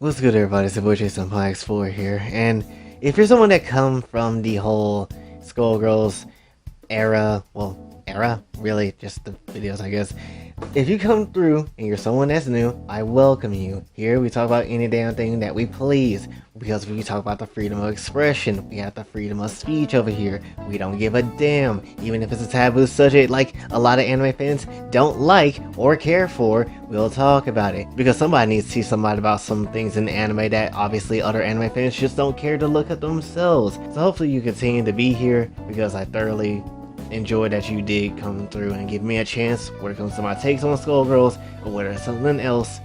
What's good, everybody? It's your boy Jason X4 here, and if you're someone that come from the whole Skullgirls era, really, just the videos, I guess. If you come through and you're someone that's new, I welcome you. Here we talk about any damn thing that we please, because we talk about the freedom of expression. We have the freedom of speech over here. We don't give a damn, even if it's a taboo subject like a lot of anime fans don't like or care for, we'll talk about it. Because somebody needs to see somebody about some things in anime that obviously other anime fans just don't care to look at themselves. So hopefully you continue to be here, because I thoroughly enjoy that you did come through and give me a chance when it comes to my takes on Skullgirls or whether it's something else.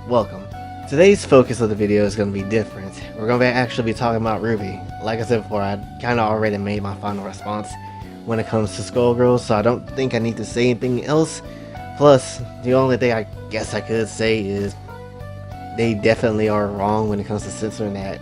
Welcome. Today's focus of the video is going to be different. We're going to actually be talking about RWBY. Like I said before, I kind of already made my final response when it comes to Skullgirls, so I don't think I need to say anything else. Plus, the only thing I guess I could say is they definitely are wrong when it comes to censoring that,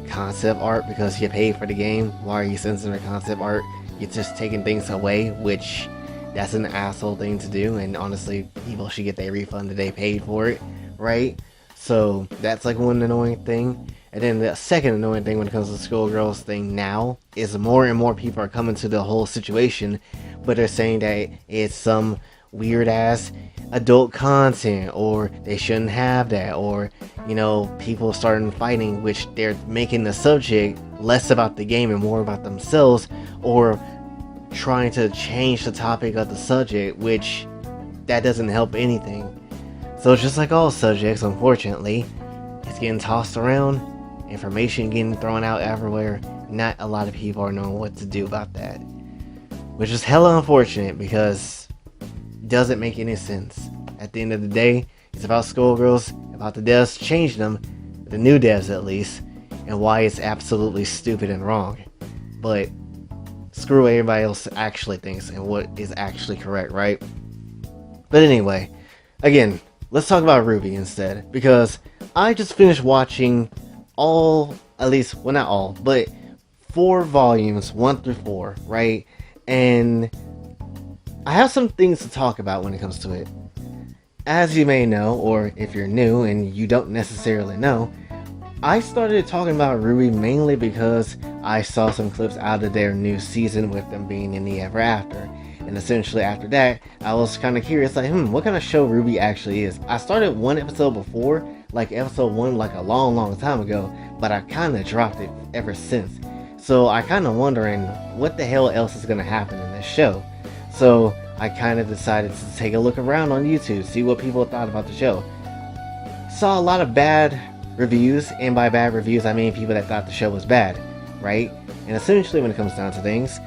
concept art, because you paid for the game. Why are you censoring the concept art? You're just taking things away, which that's an asshole thing to do, and honestly, people should get their refund that they paid for it, right? So that's like one annoying thing. And then the second annoying thing when it comes to the Skullgirls thing now is more and more people are coming to the whole situation, but they're saying that it's some weird ass adult content, or they shouldn't have that, or people starting fighting, which they're making the subject less about the game and more about themselves, or trying to change the topic of the subject, which that doesn't help anything. So just like all subjects, unfortunately, it's getting tossed around, information getting thrown out everywhere. Not a lot of people are knowing what to do about that, which is hella unfortunate, because it doesn't make any sense. At the end of the day, it's about Skullgirls, about the devs changing them, the new devs at least, and why it's absolutely stupid and wrong. But screw what everybody else actually thinks and what is actually correct, right? But anyway, again, let's talk about RWBY instead, because I just finished watching at least, well, not all, but 4 volumes, 1 through 4, right? And I have some things to talk about when it comes to it. As you may know, or if you're new and you don't necessarily know, I started talking about RWBY mainly because I saw some clips out of their new season with them being in the Ever After. And essentially after that, I was kind of curious, like, what kind of show RWBY actually is. I started one episode before, like episode 1, like a long time ago, but I kind of dropped it ever since. So I kind of wondering what the hell else is going to happen in this show. So I kind of decided to take a look around on YouTube, see what people thought about the show. Saw a lot of bad reviews, and by bad reviews I mean people that thought the show was bad, right? And essentially when it comes down to things,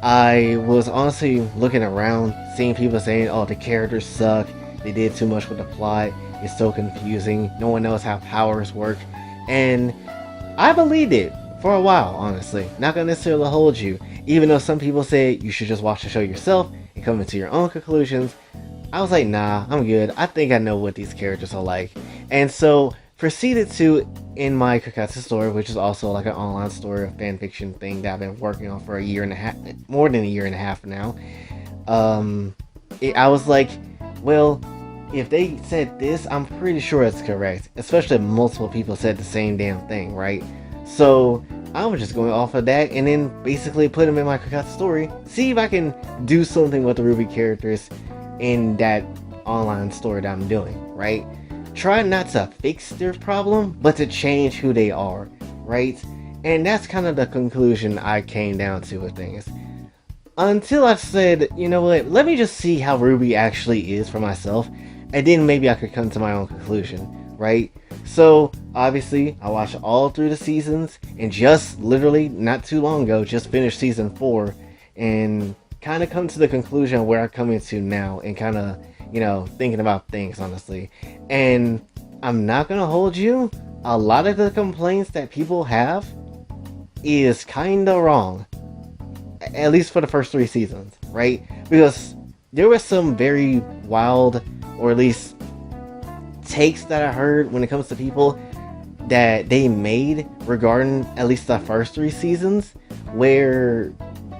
I was honestly looking around, seeing people saying, oh, the characters suck, they did too much with the plot, it's so confusing, no one knows how powers work, and I believed it for a while, honestly. Not gonna necessarily hold you, even though some people say you should just watch the show yourself and come into your own conclusions. I was like, nah, I'm good. I think I know what these characters are like. And so proceeded to, in my Kakatsu story, which is also like an online story, a fanfiction thing that I've been working on for a year and a half, more than a year and a half now. I was like, well, if they said this, I'm pretty sure it's correct. Especially if multiple people said the same damn thing, right? So I was just going off of that, and then basically put them in my Kakatsu story, see if I can do something with the RWBY characters in that online story that I'm doing, right? Try not to fix their problem, but to change who they are, right? And that's kind of the conclusion I came down to with things. Until I said, you know what, let me just see how RWBY actually is for myself, and then maybe I could come to my own conclusion, right? So obviously I watched all through the seasons, and just literally not too long ago just finished season 4, and kind of come to the conclusion where I'm coming to now, and kind of thinking about things honestly. And I'm not gonna hold you, a lot of the complaints that people have is kind of wrong, at least for the first 3 seasons, right? Because there were some very wild, or at least takes that I heard when it comes to people that they made regarding at least the first 3 seasons, where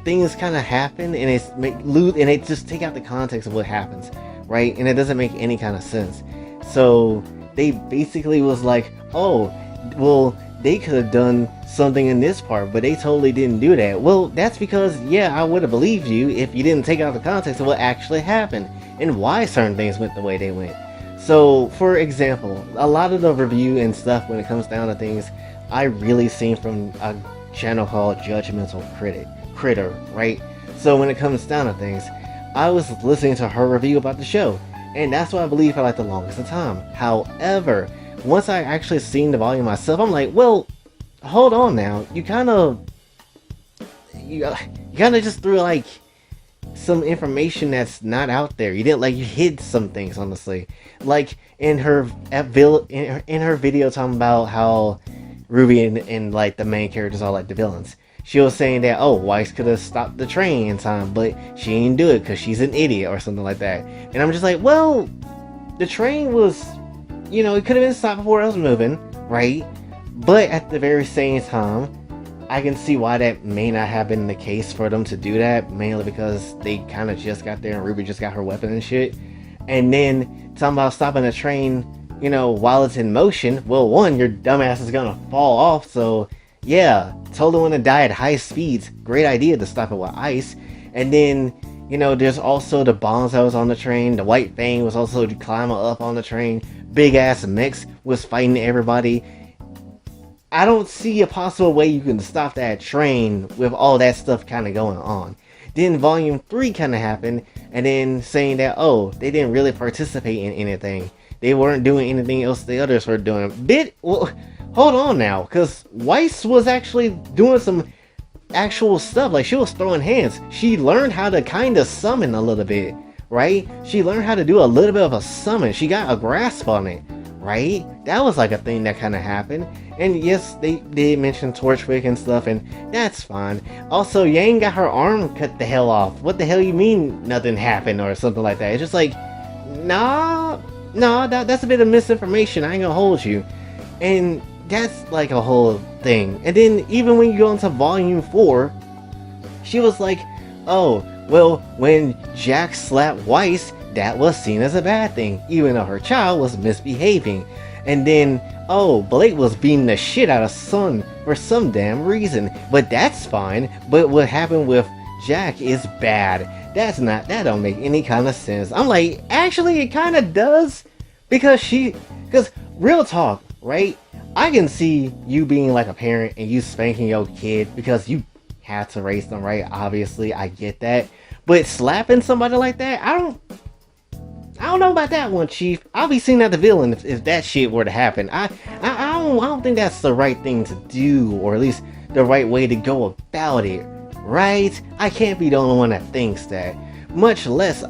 things kind of happen and and they just take out the context of what happens, right? And it doesn't make any kind of sense. So they basically was like, oh, well, they could have done something in this part, but they totally didn't do that. Well, that's because, yeah, I would have believed you if you didn't take out the context of what actually happened and why certain things went the way they went. So, for example, a lot of the review and stuff when it comes down to things, I really seen from a channel called Judgmental Critter, right? So when it comes down to things, I was listening to her review about the show, and that's what I believe for like the longest of time. However, once I actually seen the volume myself, I'm like, well, hold on now. You kind of just threw like some information that's not out there. You didn't, like, you hid some things, honestly. Like in her video talking about how RWBY and like the main characters are like the villains. She was saying that, oh, Weiss could have stopped the train in time, but she didn't do it because she's an idiot or something like that. And I'm just like, well, the train was, it could have been stopped before it was moving, right? But at the very same time, I can see why that may not have been the case for them to do that, mainly because they kind of just got there and RWBY just got her weapon and shit. And then talking about stopping the train, while it's in motion, well, one, your dumbass is gonna fall off, so yeah, totally want to die at high speeds. Great idea to stop it with ice. And then, there's also the bombs that was on the train. The White Fang was also climbing up on the train. Big ass Mix was fighting everybody. I don't see a possible way you can stop that train with all that stuff kind of going on. Then Volume 3 kind of happened, and then saying that, oh, they didn't really participate in anything. They weren't doing anything else the others were doing. Well, hold on now, because Weiss was actually doing some actual stuff. Like, she was throwing hands. She learned how to kind of summon a little bit, right? She learned how to do a little bit of a summon. She got a grasp on it, right? That was like a thing that kind of happened. And yes, they did mention Torchwick and stuff, and that's fine. Also, Yang got her arm cut the hell off. What the hell you mean nothing happened or something like that? It's just like, nah, that's a bit of misinformation. I ain't gonna hold you. And that's like a whole thing. And then even when you go into Volume 4, she was like, oh, well, when Jack slapped Weiss, that was seen as a bad thing, even though her child was misbehaving. And then, oh, Blake was beating the shit out of Sun for some damn reason. But that's fine. But what happened with Jack is bad. That don't make any kind of sense. I'm like, actually, it kind of does. Because real talk, right? I can see you being like a parent and you spanking your kid because you have to raise them, right? Obviously, I get that. But slapping somebody like that, I don't know about that one, Chief. I'll be seeing that the villain if that shit were to happen. I don't think that's the right thing to do, or at least the right way to go about it, right? I can't be the only one that thinks that. Much less,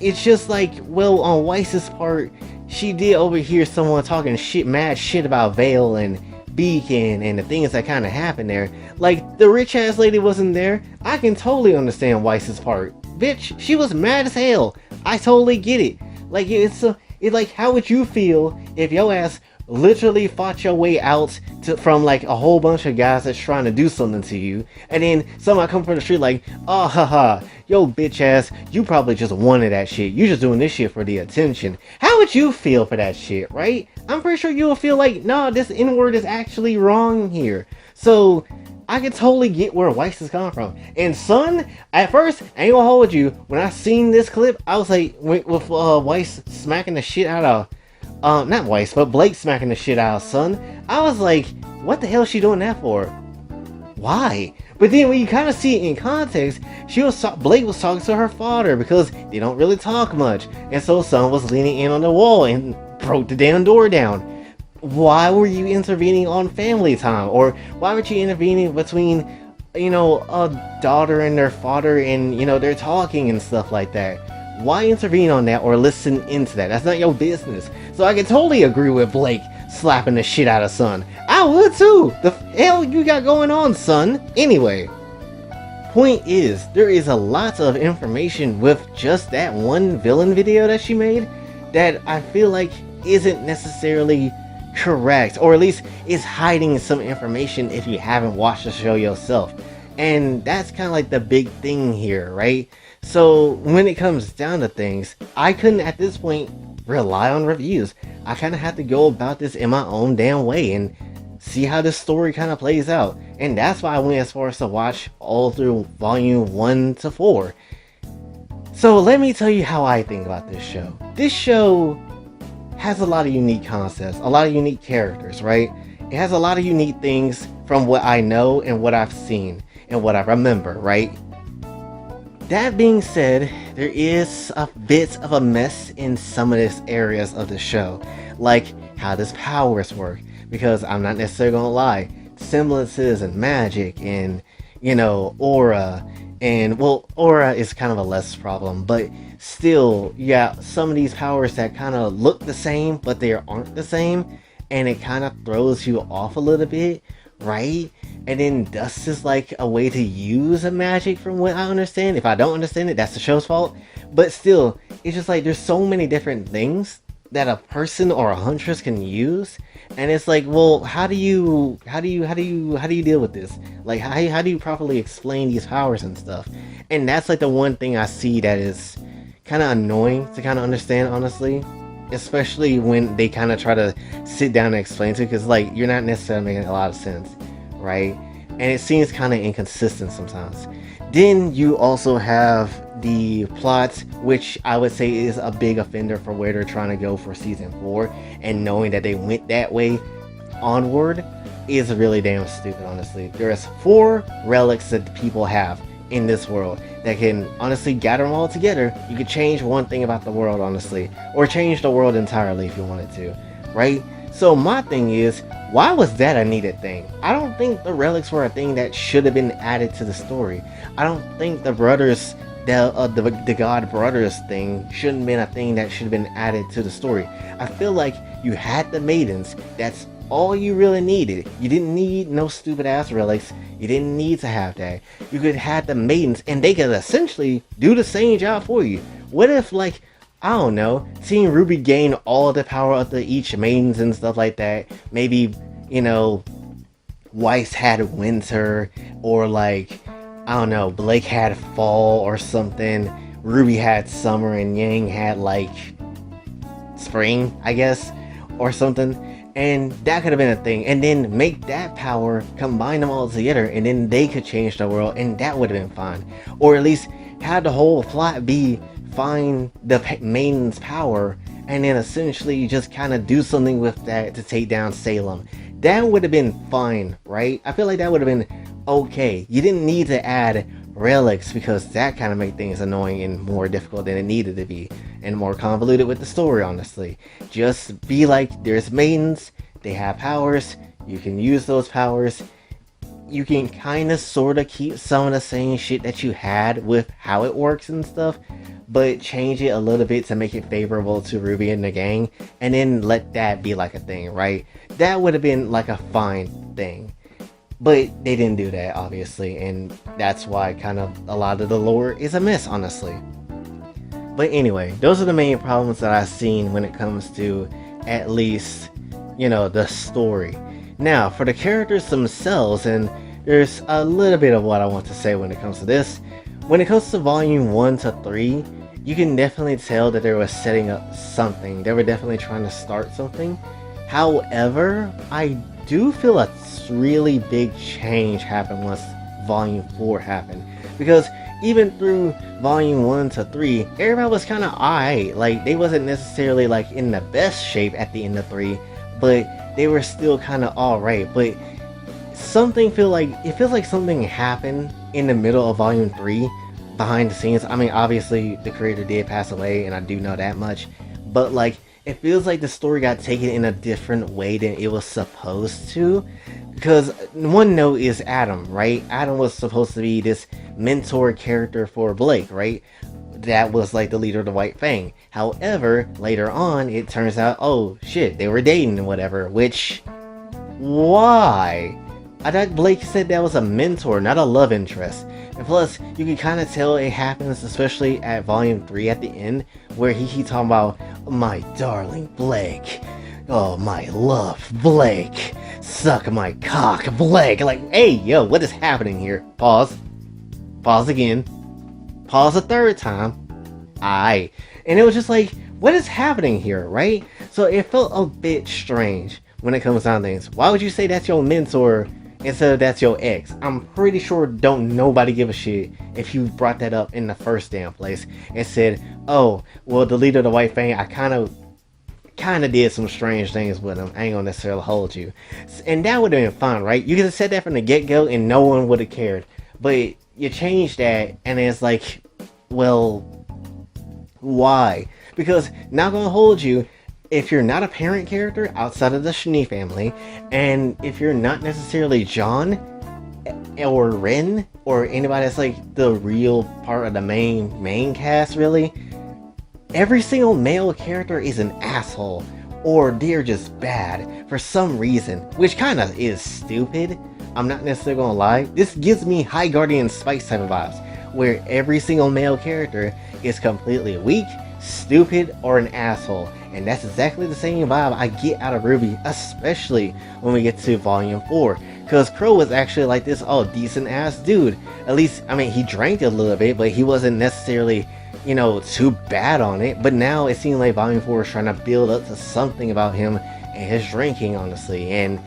it's just like, well, on Weiss's part, she did overhear someone talking mad shit about Vale and Beacon and the things that kind of happened there. Like, the rich ass lady wasn't there. I can totally understand Weiss's part. Bitch, she was mad as hell. I totally get it. Like, it's like, how would you feel if your ass literally fought your way out from like a whole bunch of guys that's trying to do something to you, and then somebody come from the street like, oh, haha, yo, bitch ass, you probably just wanted that shit. You just doing this shit for the attention. How would you feel for that shit, right? I'm pretty sure you will feel like, nah, this N-word is actually wrong here. So I can totally get where Weiss is coming from. And Son, at first, I ain't gonna hold you, when I seen this clip, I was like, with Weiss smacking the shit out of, not Weiss, but Blake smacking the shit out of Son, I was like, what the hell is she doing that for? Why? But then when you kind of see it in context, Blake was talking to her father because they don't really talk much. And so Son was leaning in on the wall and broke the damn door down. Why were you intervening on family time? Or why weren't you intervening between, a daughter and their father and, they're talking and stuff like that? Why intervene on that or listen into that? That's not your business. So I can totally agree with Blake slapping the shit out of Son. I would too. The hell you got going on, Son? Anyway, point is, there is a lot of information with just that one villain video that she made that I feel like isn't necessarily correct, or at least is hiding some information if you haven't watched the show yourself. And that's kind of like the big thing here, right? So when it comes down to things, I couldn't at this point rely on reviews. I kind of have to go about this in my own damn way and see how this story kind of plays out. And that's why I went as far as to watch all through volume 1 to 4. So let me tell you how I think about this show. This show has a lot of unique concepts, a lot of unique characters, right? It has a lot of unique things from what I know and what I've seen and what I remember, right? That being said, there is a bit of a mess in some of these areas of the show, like how does powers work? Because I'm not necessarily gonna lie, semblances and magic and, aura, and well, aura is kind of a less problem, but still, yeah, some of these powers that kind of look the same, but they aren't the same, and it kind of throws you off a little bit, right? And then dust is like a way to use a magic from what I understand. If I don't understand it, that's the show's fault. But still, it's just like there's so many different things that a person or a huntress can use, and it's like, well, how do you deal with this? Like, how do you properly explain these powers and stuff? And that's like the one thing I see that is kind of annoying to kind of understand, honestly, especially when they kind of try to sit down and explain to, because like you're not necessarily making a lot of sense, right? And it seems kind of inconsistent sometimes. Then you also have the plot, which I would say is a big offender for where they're trying to go for season 4, and knowing that they went that way onward is really damn stupid, honestly. There's 4 relics that people have in this world that can honestly gather them all together. You could change one thing about the world, honestly, or change the world entirely if you wanted to, right? So my thing is, why was that a needed thing? I don't think the relics were a thing that should have been added to the story. I don't think the brothers, the god brothers thing shouldn't have been a thing that should have been added to the story. I feel like you had the maidens. That's all you really needed. You didn't need no stupid ass relics. You didn't need to have that. You could have the maidens, and they could essentially do the same job for you. What if, like, I don't know, seeing RWBY gain all the power of each maidens and stuff like that? Maybe, Weiss had winter, or like, I don't know, Blake had fall or something. RWBY had summer, and Yang had like spring, I guess, or something. And that could have been a thing, and then make that power, combine them all together, and then they could change the world, and that would have been fine. Or at least have the whole plot be find the maiden's power, and then essentially just kind of do something with that to take down Salem. That would have been fine, right? I feel like that would have been okay. You didn't need to add relics, because that kind of made things annoying and more difficult than it needed to be, and more convoluted with the story, honestly. Just be like, there's maidens, they have powers, you can use those powers, you can kind of sort of keep some of the same shit that you had with how it works and stuff, but change it a little bit to make it favorable to RWBY and the gang, and then let that be like a thing, right? That would have been like a fine thing. But they didn't do that, obviously, and that's why kind of a lot of the lore is a mess, honestly. But anyway, those are the main problems that I've seen when it comes to, at least, the story. Now, for the characters themselves, and there's a little bit of what I want to say when it comes to this. When it comes to volume 1 to 3, you can definitely tell that they were setting up something. They were definitely trying to start something. However, I do feel a really big change happened once volume 4 happened, because even through volume 1 to 3, everybody was kind of alright. Like, they wasn't necessarily like in the best shape at the end of 3, but they were still kind of alright. But it feels like something happened in the middle of volume 3 behind the scenes. I mean, obviously the creator did pass away, and I do know that much, but like, it feels like the story got taken in a different way than it was supposed to. Because one note is Adam, right? Adam was supposed to be this mentor character for Blake, right? That was like the leader of the White Fang. However, later on, it turns out, oh shit, they were dating and whatever. Which, why? I thought Blake said that was a mentor, not a love interest. And plus, you can kind of tell it happens, especially at volume 3 at the end, where he talking about, my darling Blake, oh my love Blake, suck my cock Blake. Like, hey yo, what is happening here? Pause again, pause a third time. Aight. And it was just like, what is happening here, right? So it felt a bit strange when it comes down to things. Why would you say that's your mentor instead of that's your ex? I'm pretty sure don't nobody give a shit if you brought that up in the first damn place and said, oh, well, the leader of the White Fang, I kind of did some strange things with him. I ain't gonna necessarily hold you. And that would have been fine, right? You could have said that from the get-go and no one would have cared. But you changed that and it's like, well, why? Because, not gonna hold you, if you're not a parent character outside of the Schnee family, and if you're not necessarily John or Ren or anybody that's like the real part of the main cast, really, every single male character is an asshole or they're just bad for some reason, which kind of is stupid. I'm not necessarily gonna lie. This gives me High Guardian Spice type of vibes, where every single male character is completely weak, stupid, or an asshole. And that's exactly the same vibe I get out of RWBY, especially when we get to Volume 4. Because Crow was actually like this, decent ass dude. At least, I mean, he drank a little bit, but he wasn't necessarily, too bad on it. But now it seems like Volume 4 is trying to build up to something about him and his drinking, honestly. And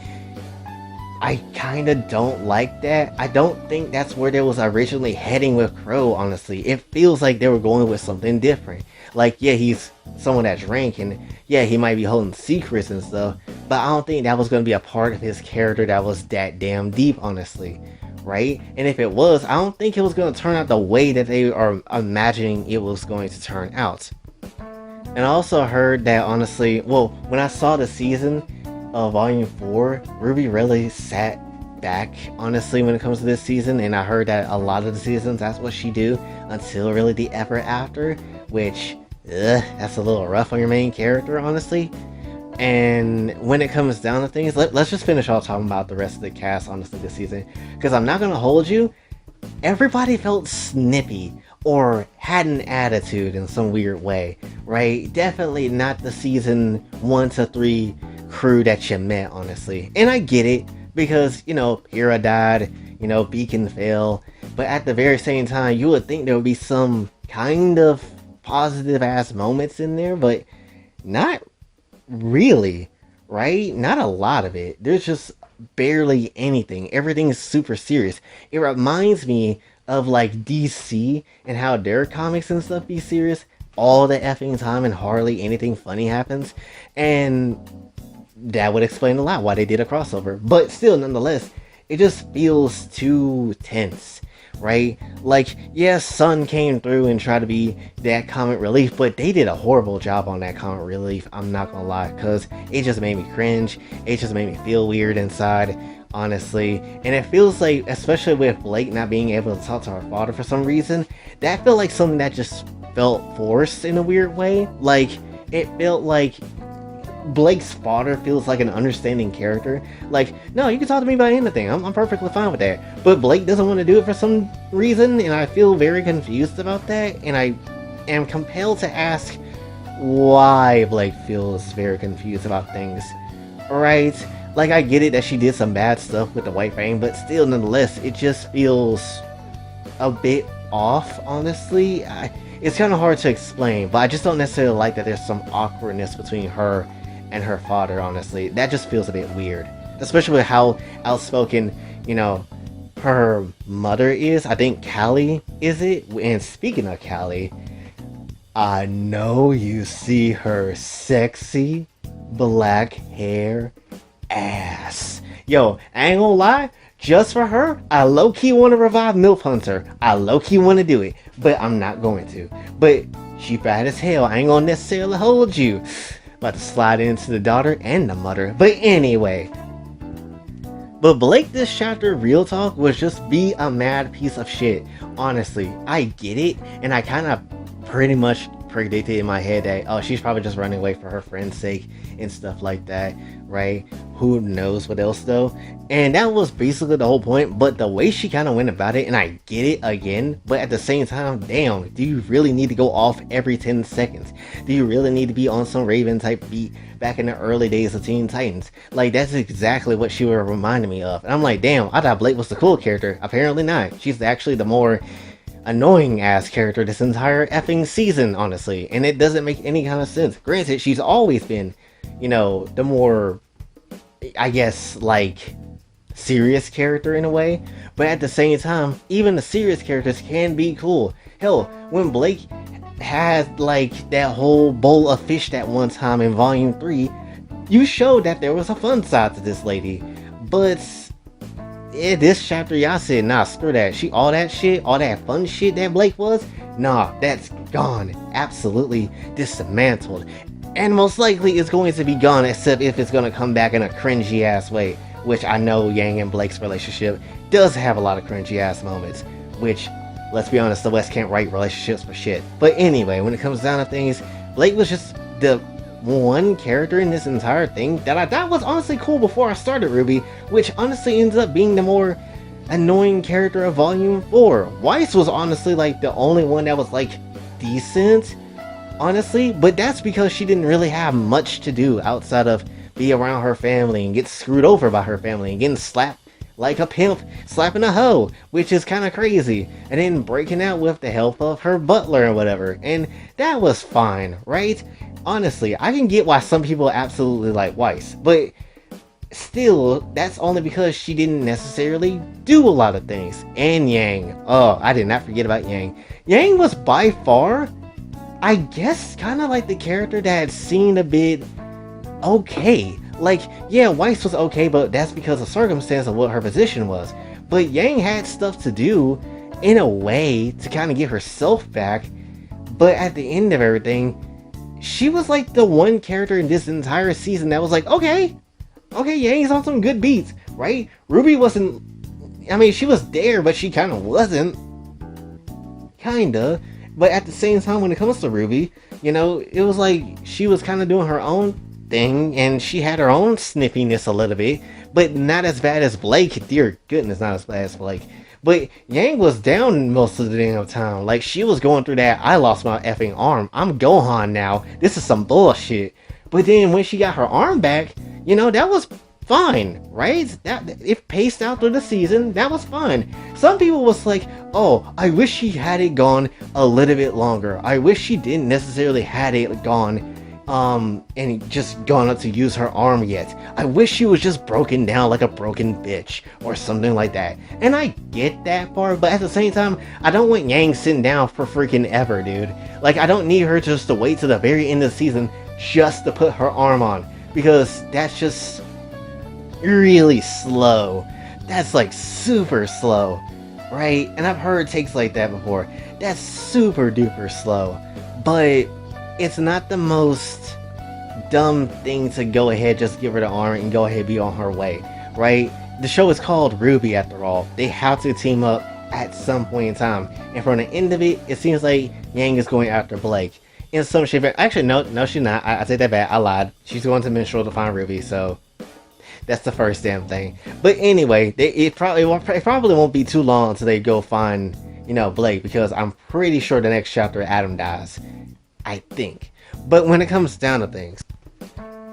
I kind of don't like that. I don't think that's where they was originally heading with Crow, honestly. It feels like they were going with something different. Like, yeah, he's someone that drank, and yeah, he might be holding secrets and stuff, but I don't think that was going to be a part of his character that was that damn deep, honestly, right? And if it was, I don't think it was going to turn out the way that they are imagining it was going to turn out. And I also heard that, honestly, well, when I saw the season of Volume 4, RWBY really sat back, honestly, when it comes to this season, and I heard that a lot of the seasons, that's what she do, until really the ever after, which, that's a little rough on your main character, honestly. And when it comes down to things, let's just finish off talking about the rest of the cast, honestly, this season, because I'm not going to hold you, everybody felt snippy, or had an attitude in some weird way, right? Definitely not the season 1 to 3 crew that you met, honestly. And I get it, because, Hera died, Beacon fell, but at the very same time, you would think there would be some kind of positive ass moments in there, but not really, right? Not a lot of it. There's just barely anything. Everything is super serious. It reminds me of like DC and how their comics and stuff be serious all the effing time and hardly anything funny happens, and that would explain a lot why they did a crossover. But still, nonetheless, it just feels too tense, right? Like, yeah, Sun came through and tried to be that comic relief, but they did a horrible job on that comic relief, I'm not gonna lie, because it just made me cringe. It just made me feel weird inside, honestly. And it feels like, especially with Blake not being able to talk to her father for some reason, that felt like something that just felt forced in a weird way. Like, it felt like Blake's father feels like an understanding character. Like, no, you can talk to me about anything. I'm perfectly fine with that. But Blake doesn't want to do it for some reason, and I feel very confused about that. And I am compelled to ask why Blake feels very confused about things. Right? Like, I get it that she did some bad stuff with the White Fang, but still, nonetheless, it just feels a bit off, honestly. It's kind of hard to explain, but I just don't necessarily like that there's some awkwardness between her and her father, honestly. That just feels a bit weird. Especially with how outspoken, her mother is. I think Callie is it? And speaking of Callie, I know you see her sexy black hair ass. Yo, I ain't gonna lie, just for her, I low-key want to revive MILF Hunter. I low-key want to do it, but I'm not going to. But she bad as hell. I ain't gonna necessarily hold you. About to slide into the daughter and the mother. But anyway. But Blake this chapter, real talk, was just be a mad piece of shit. Honestly, I get it. And I kind of pretty much predicted in my head that, oh, she's probably just running away for her friend's sake and stuff like that, right? Who knows what else though? And that was basically the whole point, but the way she kind of went about it, and I get it again, but at the same time, damn, do you really need to go off every 10 seconds? Do you really need to be on some Raven type beat back in the early days of Teen Titans? Like, that's exactly what she was reminding me of. And I'm like, damn, I thought Blake was the cool character. Apparently not. She's actually the more annoying ass character this entire effing season, honestly. And it doesn't make any kind of sense. Granted, she's always been, the more, I guess, like, serious character in a way. But at the same time, even the serious characters can be cool. Hell, when Blake had, like, that whole bowl of fish that one time in Volume 3, you showed that there was a fun side to this lady. But this chapter, y'all said, nah, screw that. All that shit, all that fun shit that Blake was, nah, that's gone. Absolutely dismantled. And most likely it's going to be gone, except if it's going to come back in a cringy ass way. Which I know Yang and Blake's relationship does have a lot of cringy ass moments. Which, let's be honest, the West can't write relationships for shit. But anyway, when it comes down to things, Blake was just the one character in this entire thing that I thought was honestly cool before I started RWBY, which honestly ends up being the more annoying character of Volume 4. Weiss was honestly like the only one that was like decent, honestly, but that's because she didn't really have much to do outside of be around her family and get screwed over by her family and getting slapped like a pimp slapping a hoe, which is kind of crazy, and then breaking out with the help of her butler and whatever, and that was fine, right? Honestly, I can get why some people absolutely like Weiss, but still, that's only because she didn't necessarily do a lot of things. And Yang, oh, I did not forget about Yang. Yang was by far, I guess, kind of like the character that seemed a bit okay. Like, yeah, Weiss was okay, but that's because of circumstance of what her position was. But Yang had stuff to do, in a way, to kind of get herself back. But at the end of everything, she was like the one character in this entire season that was like, okay, Yang's on some good beats, right? RWBY wasn't, I mean, she was there, but she kind of wasn't. Kinda. But at the same time, when it comes to RWBY, it was like she was kind of doing her own thing, and she had her own sniffiness a little bit, but not as bad as Blake. Dear goodness, not as bad as Blake. But Yang was down most of the damn time. Like, she was going through that, I lost my effing arm, I'm Gohan now, this is some bullshit. But then when she got her arm back, that was fine, right? That, it paced out through the season, that was fine. Some people was like, oh, I wish she had it gone a little bit longer. I wish she didn't necessarily had it gone and just gone up to use her arm yet. I wish she was just broken down like a broken bitch or something like that. And I get that part, but at the same time, I don't want Yang sitting down for freaking ever, dude. Like, I don't need her just to wait to the very end of the season just to put her arm on, because that's just really slow. That's like super slow, right? And I've heard takes like that before. That's super duper slow, but it's not the most dumb thing to go ahead, just give her the arm and go ahead be on her way, right? The show is called RWBY after all. They have to team up at some point in time, and from the end of it, it seems like Yang is going after Blake in some shape. Actually, no, she's not. I take that back. I lied. She's going to Minstrel to find RWBY, so that's the first damn thing. But anyway, it probably won't be too long until they go find Blake, because I'm pretty sure the next chapter Adam dies, I think. But when it comes down to things,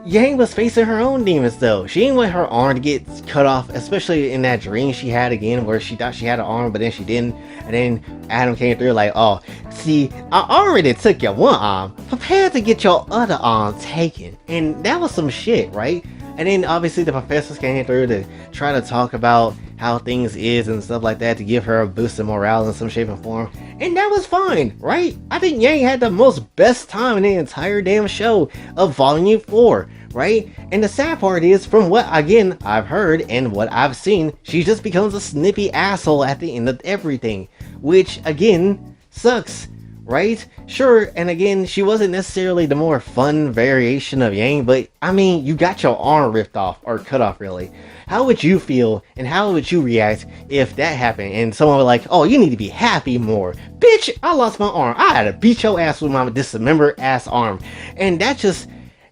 Yang was facing her own demons though. She didn't want her arm to get cut off, especially in that dream she had again where she thought she had an arm but then she didn't, and then Adam came through like, oh, see, I already took your one arm, prepare to get your other arm taken. And that was some shit, right? And then obviously the professors came through to try to talk about how things is and stuff like that, to give her a boost of morale in some shape and form. And that was fine, right? I think Yang had the most best time in the entire damn show of Volume 4, right? And the sad part is, from what, again, I've heard and what I've seen, she just becomes a snippy asshole at the end of everything. Which, again, sucks, right? Sure, and again, she wasn't necessarily the more fun variation of Yang, but, I mean, you got your arm ripped off, or cut off, really. How would you feel, and how would you react if that happened, and someone was like, oh, you need to be happy more. Bitch, I lost my arm. I had to beat your ass with my dismembered ass arm. And that's just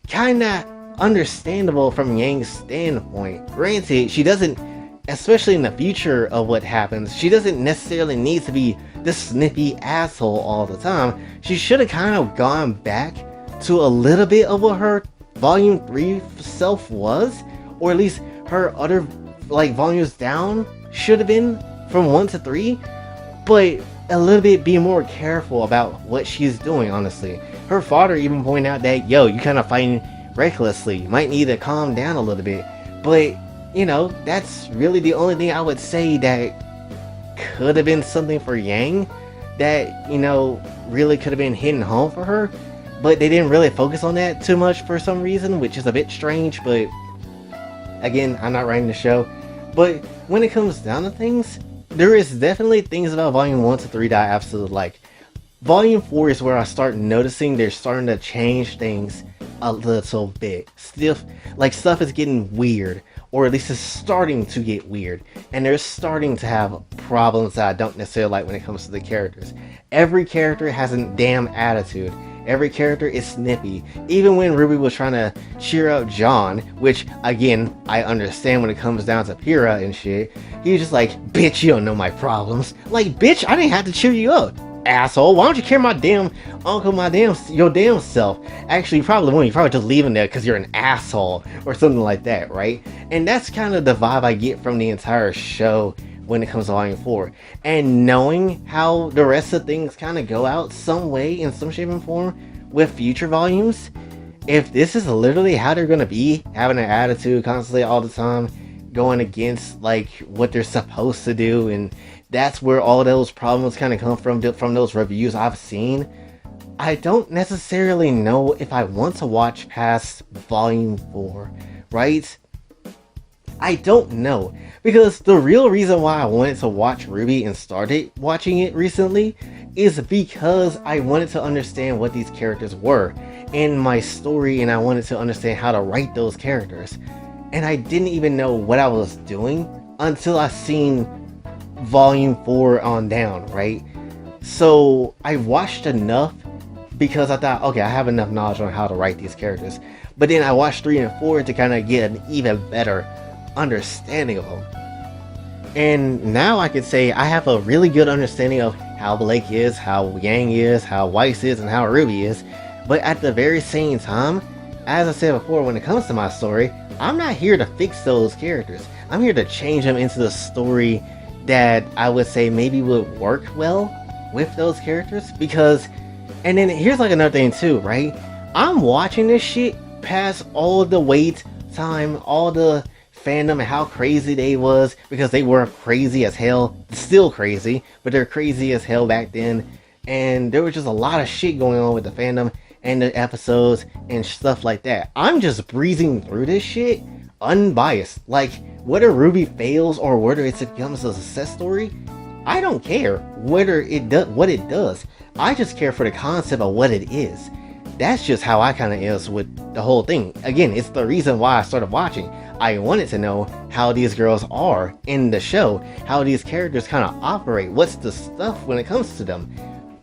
kinda understandable from Yang's standpoint. Granted, she doesn't, especially in the future of what happens, she doesn't necessarily need to be this snippy asshole all the time. She should have kind of gone back to a little bit of what her Volume 3 self was, or at least her other, like, volumes down should have been from 1 to 3. But a little bit be more careful about what she's doing, honestly. Her father even pointed out that, yo, you kind of fighting recklessly. You might need to calm down a little bit. But, that's really the only thing I would say that could have been something for Yang that, really could have been hitting home for her. But they didn't really focus on that too much for some reason, which is a bit strange. But, again, I'm not writing the show. But when it comes down to things, there is definitely things about Volume 1 to 3 that I absolutely like. Volume 4 is where I start noticing they're starting to change things a little bit. Stuff is getting weird, or at least it's starting to get weird, and they're starting to have problems that I don't necessarily like when it comes to the characters. Every character has a damn attitude. Every character is snippy. Even when RWBY was trying to cheer up John, which, again, I understand when it comes down to Pyrrha and shit, he was just like, bitch, you don't know my problems. Like, bitch, I didn't have to cheer you up, asshole. Why don't you care my damn uncle, your damn self? Actually, you probably won't. You're probably just leaving there because you're an asshole or something like that, right? And that's kind of the vibe I get from the entire show when it comes to Volume 4. And knowing how the rest of things kind of go out some way, in some shape and form, with future volumes, if this is literally how they're going to be, having an attitude constantly all the time, going against, like, what they're supposed to do, and that's where all those problems kind of come from those reviews I've seen, I don't necessarily know if I want to watch past Volume 4, right? I don't know, because the real reason why I wanted to watch RWBY and started watching it recently is because I wanted to understand what these characters were in my story, and I wanted to understand how to write those characters. And I didn't even know what I was doing until I seen Volume 4 on down, right? So I watched enough because I thought, okay, I have enough knowledge on how to write these characters. But then I watched 3 and 4 to kind of get an even better understanding of them. And now I could say I have a really good understanding of how Blake is, how Yang is, how Weiss is, and how RWBY is. But at the very same time, as I said before, when it comes to my story, I'm not here to fix those characters. I'm here to change them into the story that I would say maybe would work well with those characters. Because, and then here's like another thing too, right? I'm watching this shit past all the wait time, all the fandom and how crazy they was, because they were crazy as hell, still crazy, but they're crazy as hell back then. And there was just a lot of shit going on with the fandom and the episodes and stuff like that. I'm just breezing through this shit unbiased. Like, whether RWBY fails or whether it becomes a success story, I don't care whether it does what it does. I just care for the concept of what it is. That's just how I kind of is with the whole thing. Again, it's the reason why I started watching. I wanted to know how these girls are in the show, how these characters kind of operate, what's the stuff when it comes to them.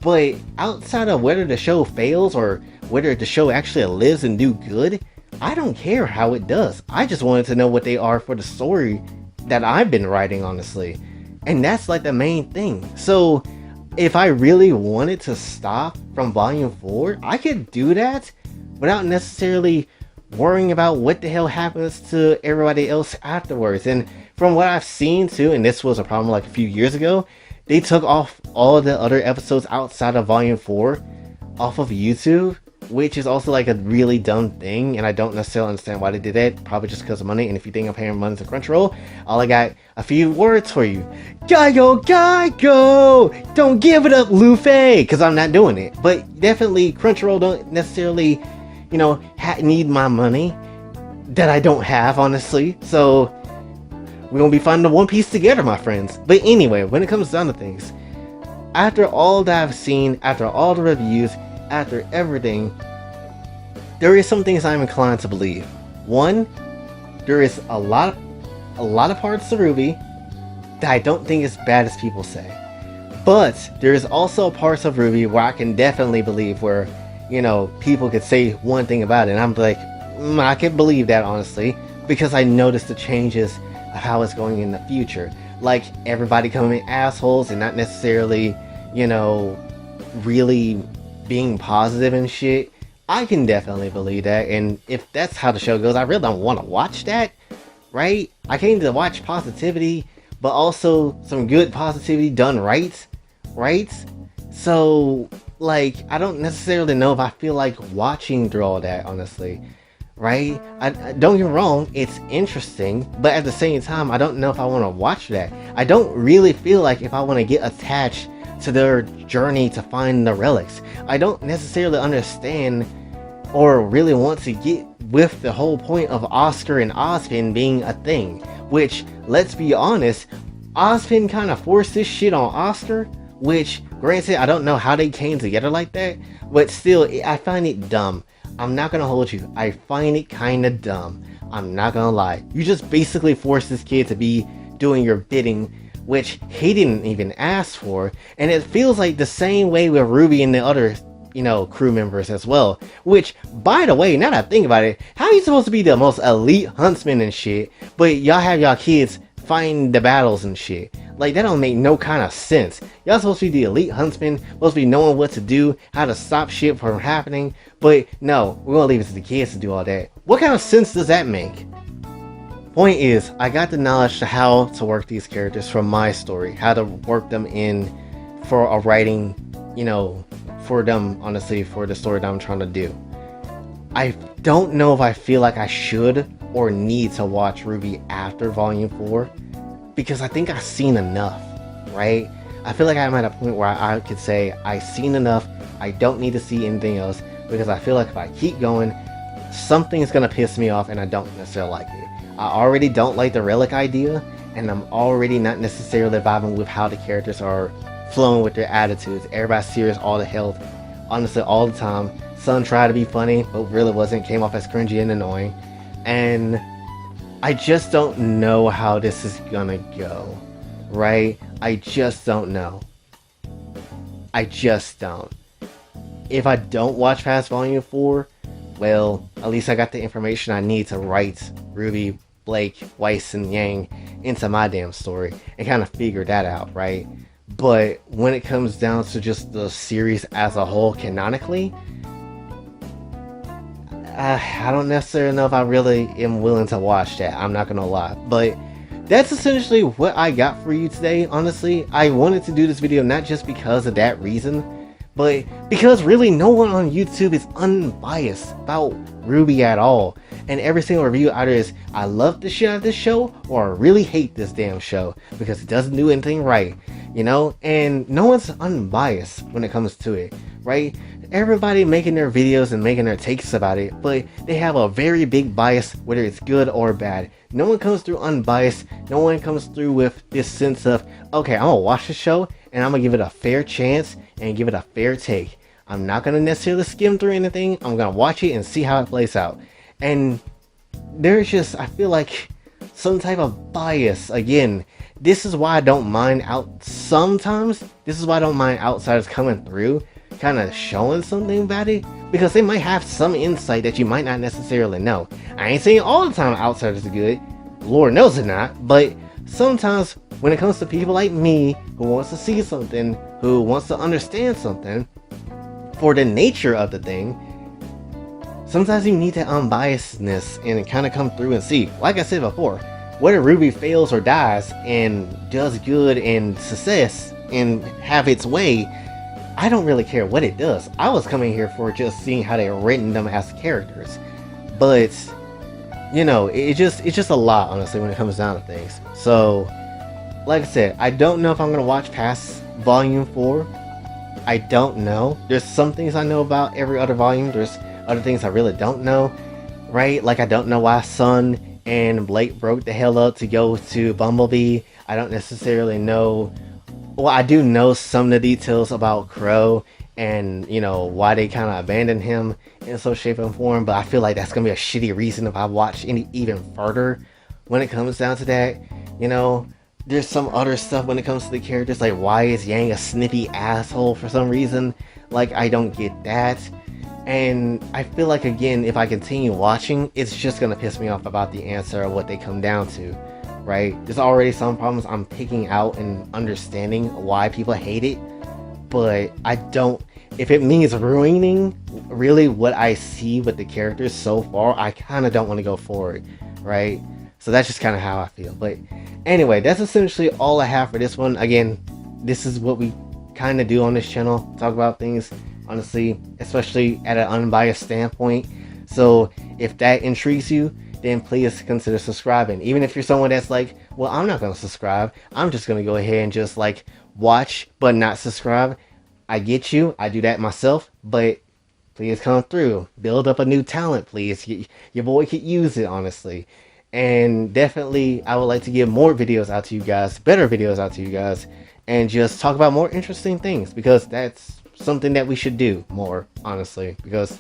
But outside of whether the show fails or whether the show actually lives and do good, I don't care how it does. I just wanted to know what they are for the story that I've been writing, honestly. And that's like the main thing. So if I really wanted to stop from Volume 4, I could do that without necessarily worrying about what the hell happens to everybody else afterwards. And from what I've seen too, and this was a problem like a few years ago, they took off all the other episodes outside of Volume 4 off of YouTube, which is also like a really dumb thing, and I don't necessarily understand why they did that. Probably just because of money. And if you think I'm paying money to Crunchyroll, all I got a few words for you. Geigo, Geigo! Don't give it up, Luffy! Because I'm not doing it. But definitely Crunchyroll don't necessarily, need my money that I don't have, honestly. So we're gonna be finding the One Piece together, my friends. But anyway, when it comes down to things, after all that I've seen, after all the reviews, after everything, there is some things I'm inclined to believe. One, there is a lot of parts of RWBY that I don't think is bad as people say. But there is also parts of RWBY where I can definitely believe where, people could say one thing about it, and I'm like, I can believe that, honestly, because I noticed the changes of how it's going in the future. Like, everybody coming assholes and not necessarily, really being positive and shit. I can definitely believe that, and if that's how the show goes, I really don't want to watch that, right? I came to watch positivity, but also some good positivity done right. right? So, like, I don't necessarily know if I feel like watching through all that, honestly, right? I don't get me wrong, it's interesting, but at the same time, I don't know if I want to watch that. I don't really feel like if I want to get attached to their journey to find the relics. I don't necessarily understand or really want to get with the whole point of Oscar and Ozpin being a thing. Which, let's be honest, Ozpin kind of forced this shit on Oscar. Which, granted, I don't know how they came together like that, but still, I find it dumb. I'm not gonna hold you. I find it kind of dumb. I'm not gonna lie. You just basically forced this kid to be doing your bidding, which he didn't even ask for, and it feels like the same way with RWBY and the other, crew members as well. Which, by the way, now that I think about it, how are you supposed to be the most elite huntsman and shit, but y'all have y'all kids fighting the battles and shit? Like, that don't make no kind of sense. Y'all supposed to be the elite huntsman, supposed to be knowing what to do, how to stop shit from happening, but no, we're gonna leave it to the kids to do all that. What kind of sense does that make? Point is, I got the knowledge to how to work these characters from my story, how to work them in for a writing, for them, honestly, for the story that I'm trying to do. I don't know if I feel like I should or need to watch RWBY after Volume 4, because I think I've seen enough, right? I feel like I'm at a point where I could say I've seen enough, I don't need to see anything else, because I feel like if I keep going, something's gonna piss me off and I don't necessarily like it. I already don't like the relic idea, and I'm already not necessarily vibing with how the characters are flowing with their attitudes. Everybody's serious all the health, honestly, all the time. Sun tried to be funny, but really wasn't, came off as cringy and annoying. And I just don't know how this is gonna go, right? I just don't know. I just don't. If I don't watch past Volume 4, well, at least I got the information I need to write RWBY, Blake, Weiss, and Yang into my damn story and kind of figure that out, right? But when it comes down to just the series as a whole canonically, I don't necessarily know if I really am willing to watch that. I'm not gonna lie. But that's essentially what I got for you today, honestly. I wanted to do this video not just because of that reason, but because really no one on YouTube is unbiased about RWBY at all. And every single review either is, I love the shit out of this show, or I really hate this damn show because it doesn't do anything right, and no one's unbiased when it comes to it, right? Everybody making their videos and making their takes about it, but they have a very big bias, whether it's good or bad. No one comes through unbiased. No one comes through with this sense of, okay, I'm gonna watch the show and I'm gonna give it a fair chance and give it a fair take. I'm not gonna necessarily skim through anything. I'm gonna watch it and see how it plays out. And there's just, I feel like, some type of bias. Again, this is why I don't mind sometimes. This is why I don't mind outsiders coming through, kind of showing something about it, because they might have some insight that you might not necessarily know. I ain't saying all the time outsiders are good. Lord knows they're not. But sometimes when it comes to people like me, who wants to see something, who wants to understand something, for the nature of the thing, sometimes you need that unbiasedness and kind of come through and see. Like I said before, whether RWBY fails or dies and does good and success and have its way, I don't really care what it does. I was coming here for just seeing how they're written them as characters. But, it's just a lot, honestly, when it comes down to things. So, like I said, I don't know if I'm going to watch past Volume 4. I don't know. There's some things I know about every other volume. There's other things I really don't know, right? Like, I don't know why Sun and Blake broke the hell up to go to Bumblebee. I don't necessarily know. Well, I do know some of the details about Crow and, why they kind of abandoned him in some shape and form, but I feel like that's going to be a shitty reason if I watch even further when it comes down to that. There's some other stuff when it comes to the characters, like why is Yang a snippy asshole for some reason? Like, I don't get that. And I feel like, again, if I continue watching, it's just going to piss me off about the answer of what they come down to. Right? There's already some problems I'm picking out and understanding why people hate it, but I don't, if it means ruining really what I see with the characters so far, I kind of don't want to go forward, right? So that's just kind of how I feel. But anyway, that's essentially all I have for this one. Again, this is what we kind of do on this channel. Talk about things, honestly, especially at an unbiased standpoint. So if that intrigues you, then please consider subscribing. Even if you're someone that's like, well, I'm not going to subscribe. I'm just going to go ahead and just like watch but not subscribe. I get you. I do that myself. But please come through. Build up a new talent, please. Your boy could use it, honestly. And definitely, I would like to give more videos out to you guys, better videos out to you guys, and just talk about more interesting things, because that's something that we should do more, honestly, because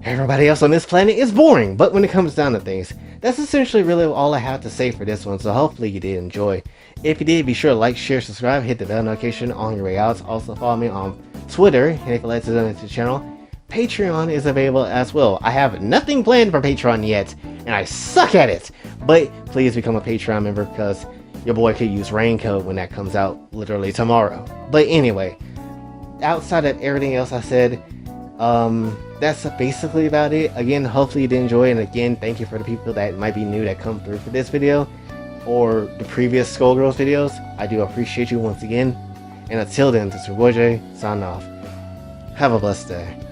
everybody else on this planet is boring. But when it comes down to things, that's essentially really all I have to say for this one. So hopefully you did enjoy. If you did, be sure to like, share, subscribe, hit the bell notification on your way out. Also follow me on Twitter, and if you'd like to donate to the channel, Patreon is available as well. I have nothing planned for Patreon yet, and I suck at it. But please become a Patreon member, because your boy could use Raincoat when that comes out literally tomorrow. But anyway, outside of everything else I said, that's basically about it. Again, hopefully you did enjoy, and again, thank you for the people that might be new that come through for this video or the previous Skullgirls videos. I do appreciate you once again, and until then, this is RWBY, signing off. Have a blessed day.